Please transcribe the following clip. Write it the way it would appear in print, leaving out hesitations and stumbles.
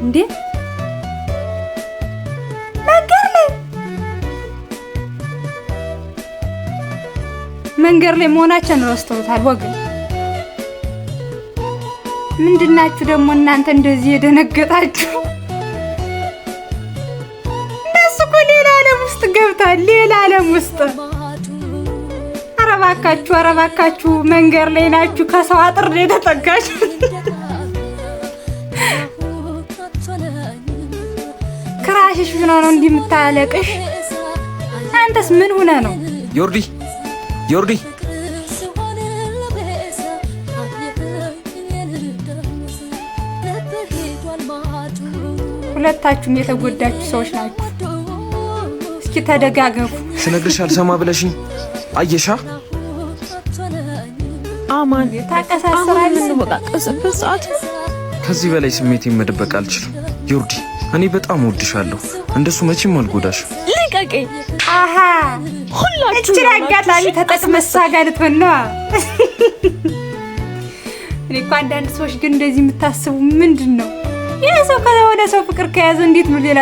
እንዴ መንገር ላይ መሆናችን ረስተውታል ወገን። ምንድናችሁ ደግሞ እናንተ እንደዚህ የደነገጣችሁ? እነሱ እኮ ሌላ ዓለም ውስጥ ገብተዋል፣ ሌላ ዓለም ውስጥ። ኧረ እባካችሁ መንገር ላይ ናችሁ፣ ከሰው አጥር ላይ ተጠጋችሁ። ክራሽሽ ሆኖ ነው እንዲህ የምታለቅሽ? አንተስ ምን ሆነ ነው? ዮርዲ ሁለታችሁም የተጎዳችሁ ሰዎች ናችሁ። እስኪ ተደጋገፉ። ስነግርሽ አልሰማ ብለሽኝ አየሻ? አማን ታቀሳስራለህ። በቃቀስበት ሰዓት ከዚህ በላይ ስሜቴን መደበቅ አልችልም። ዮርዲ እኔ በጣም ወድሻለሁ። እንደሱ መቼም አልጎዳሽ። ልቀቀኝ። አሃ ሁላችሁ እቺ አጋጣሚ ተጠቅመሳ ጋር ልትሆን ነው። እኔ እኮ አንዳንድ ሰዎች ግን እንደዚህ የምታስቡ ምንድን ነው? ያ ሰው ከሆነ ሰው ፍቅር ከያዘ እንዴት ነው ሌላ